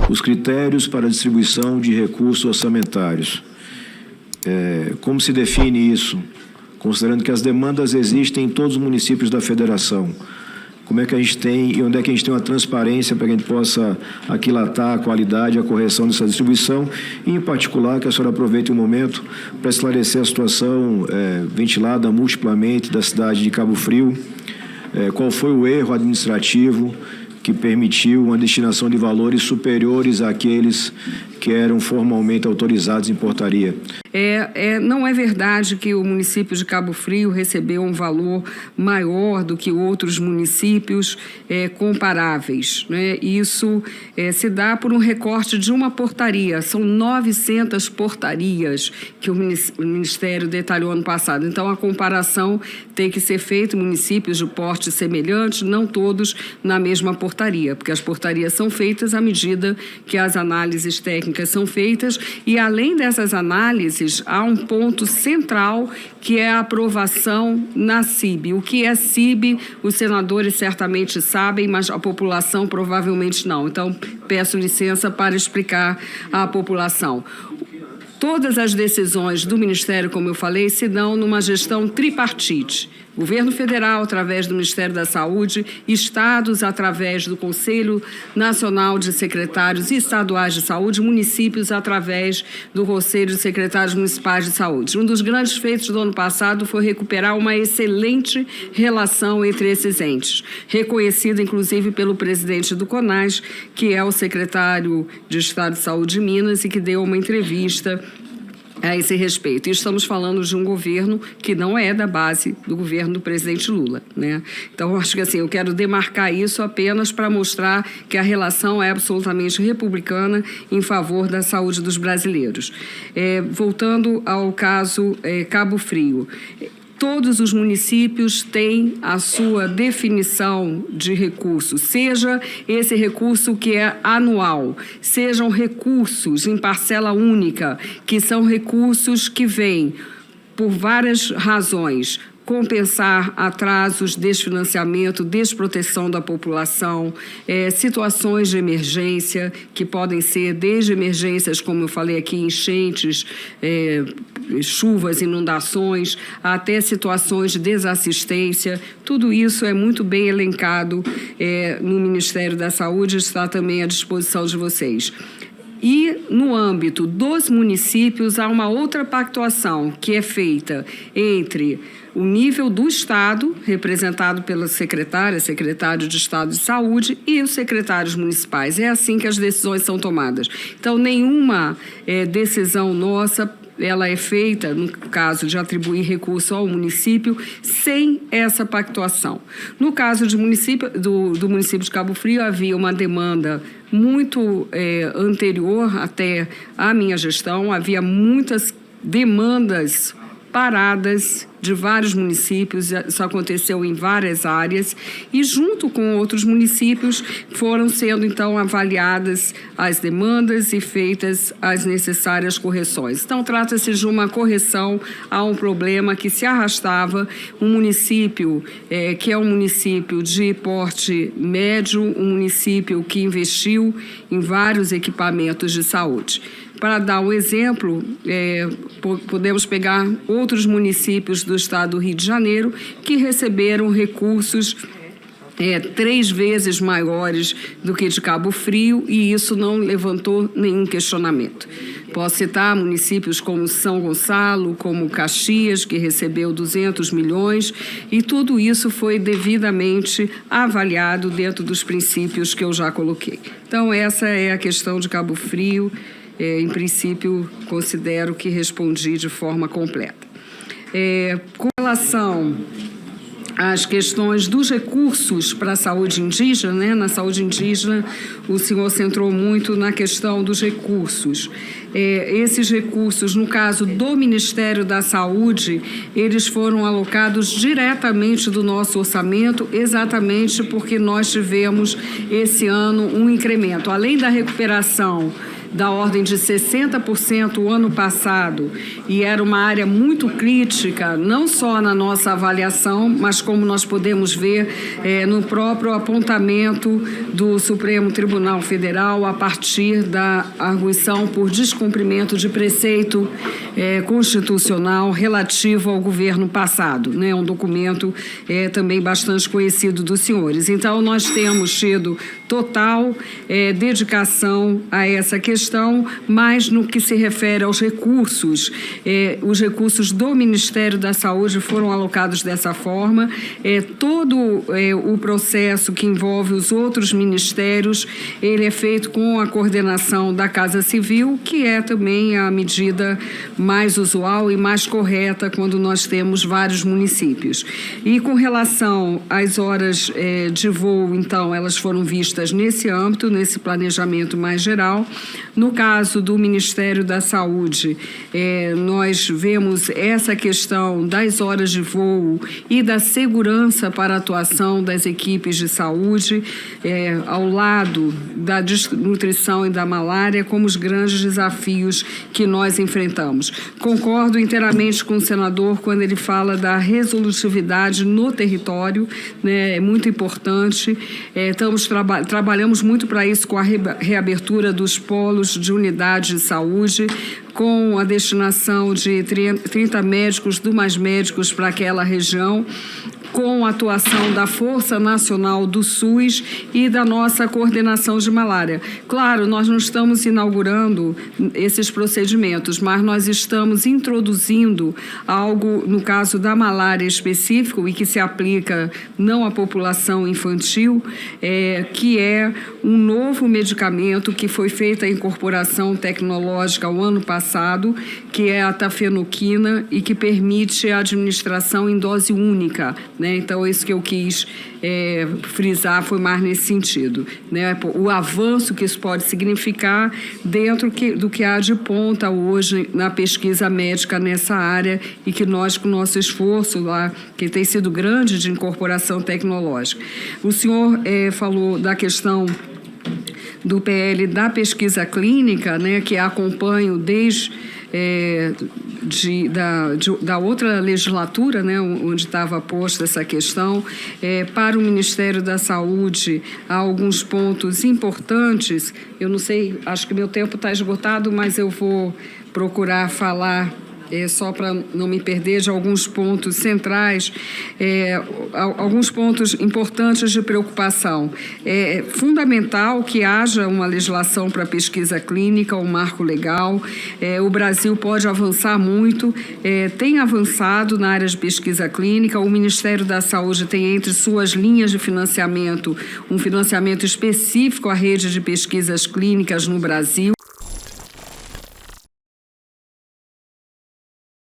os critérios para a distribuição de recursos orçamentários. Como se define isso? Considerando que as demandas existem em todos os municípios da federação. Como é que a gente tem e onde é que a gente tem uma transparência para que a gente possa aquilatar a qualidade e a correção dessa distribuição e, em particular, que a senhora aproveite o momento para esclarecer a situação ventilada multiplamente da cidade de Cabo Frio, qual foi o erro administrativo que permitiu uma destinação de valores superiores àqueles que eram formalmente autorizados em portaria. Não é verdade que o município de Cabo Frio recebeu um valor maior do que outros municípios comparáveis, né? Isso se dá por um recorte de uma portaria. São 900 portarias que o Ministério detalhou ano passado. Então, a comparação tem que ser feita em municípios de porte semelhante, não todos na mesma portaria, porque as portarias são feitas à medida que as análises técnicas são feitas e, além dessas análises, há um ponto central que é a aprovação na CIB. O que é CIB, os senadores certamente sabem, mas a população provavelmente não. Então, peço licença para explicar à população. Todas as decisões do Ministério, como eu falei, se dão numa gestão tripartite. Governo Federal, através do Ministério da Saúde, estados, através do Conselho Nacional de Secretários Estaduais de Saúde, municípios, através do Conselho de Secretários Municipais de Saúde. Um dos grandes feitos do ano passado foi recuperar uma excelente relação entre esses entes, reconhecida, inclusive, pelo presidente do CONAS, que é o secretário de Estado de Saúde de Minas e que deu uma entrevista a esse respeito. E estamos falando de um governo que não é da base do governo do presidente Lula, né? Então, acho que assim, eu quero demarcar isso apenas para mostrar que a relação é absolutamente republicana em favor da saúde dos brasileiros. Voltando ao caso Cabo Frio. Todos os municípios têm a sua definição de recurso, seja esse recurso que é anual, sejam recursos em parcela única, que são recursos que vêm por várias razões, compensar atrasos, desfinanciamento, desproteção da população, situações de emergência, que podem ser desde emergências, como eu falei aqui, enchentes, chuvas, inundações, até situações de desassistência. Tudo isso é muito bem elencado no Ministério da Saúde, está também à disposição de vocês. E, no âmbito dos municípios, há uma outra pactuação que é feita entre o nível do Estado, representado pela secretário de Estado de Saúde, e os secretários municipais. É assim que as decisões são tomadas. Então, nenhuma decisão nossa ela é feita, no caso de atribuir recurso ao município, sem essa pactuação. No caso do município de Cabo Frio, havia uma demanda muito anterior até à minha gestão, havia muitas demandas paradas de vários municípios, isso aconteceu em várias áreas, e junto com outros municípios foram sendo, então, avaliadas as demandas e feitas as necessárias correções. Então, trata-se de uma correção a um problema que se arrastava, um município que é um município de porte médio, um município que investiu em vários equipamentos de saúde. Para dar um exemplo, podemos pegar outros municípios do estado do Rio de Janeiro que receberam recursos 3 vezes maiores do que de Cabo Frio, e isso não levantou nenhum questionamento. Posso citar municípios como São Gonçalo, como Caxias, que recebeu 200 milhões, e tudo isso foi devidamente avaliado dentro dos princípios que eu já coloquei. Então, essa é a questão de Cabo Frio. Em princípio, considero que respondi de forma completa. Com relação às questões dos recursos para a saúde indígena, né? Na saúde indígena, o senhor centrou muito na questão dos recursos. Esses recursos, no caso do Ministério da Saúde, eles foram alocados diretamente do nosso orçamento, exatamente porque nós tivemos esse ano um incremento. Além da recuperação da ordem de 60% o ano passado, e era uma área muito crítica, não só na nossa avaliação, mas como nós podemos ver no próprio apontamento do Supremo Tribunal Federal a partir da arguição por descumprimento de preceito constitucional relativo ao governo passado, né? Um documento também bastante conhecido dos senhores. Então, nós temos tido total dedicação a essa questão, mas no que se refere aos recursos, os recursos do Ministério da Saúde foram alocados dessa forma. Todo o processo que envolve os outros ministérios, ele é feito com a coordenação da Casa Civil, que é também a medida mais usual e mais correta quando nós temos vários municípios. E com relação às horas de voo, então, elas foram vistas nesse âmbito, nesse planejamento mais geral. No caso do Ministério da Saúde, nós vemos essa questão das horas de voo e da segurança para a atuação das equipes de saúde, ao lado da desnutrição e da malária, como os grandes desafios que nós enfrentamos. Concordo inteiramente com o senador quando ele fala da resolutividade no território, né? É muito importante. Trabalhamos muito para isso com a reabertura dos polos de unidade de saúde, com a destinação de 30 médicos do Mais Médicos para aquela região, com a atuação da Força Nacional do SUS e da nossa coordenação de malária. Claro, nós não estamos inaugurando esses procedimentos, mas nós estamos introduzindo algo, no caso da malária específico, e que se aplica não à população infantil, que é um novo medicamento que foi feita a incorporação tecnológica o ano passado, que é a tafenoquina, e que permite a administração em dose única, né? Então, isso que eu quis frisar foi mais nesse sentido, né? O avanço que isso pode significar dentro do que há de ponta hoje na pesquisa médica nessa área, e que nós, com o nosso esforço lá, que tem sido grande, de incorporação tecnológica. O senhor falou da questão do PL da pesquisa clínica, né, que acompanho desde da outra legislatura, né, onde estava posta essa questão. Para o Ministério da Saúde, há alguns pontos importantes. Eu não sei, acho que meu tempo está esgotado, mas eu vou procurar falar só para não me perder de alguns pontos centrais, alguns pontos importantes de preocupação. É fundamental que haja uma legislação para pesquisa clínica, um marco legal. O Brasil pode avançar muito, tem avançado na área de pesquisa clínica. O Ministério da Saúde tem entre suas linhas de financiamento um financiamento específico à rede de pesquisas clínicas no Brasil.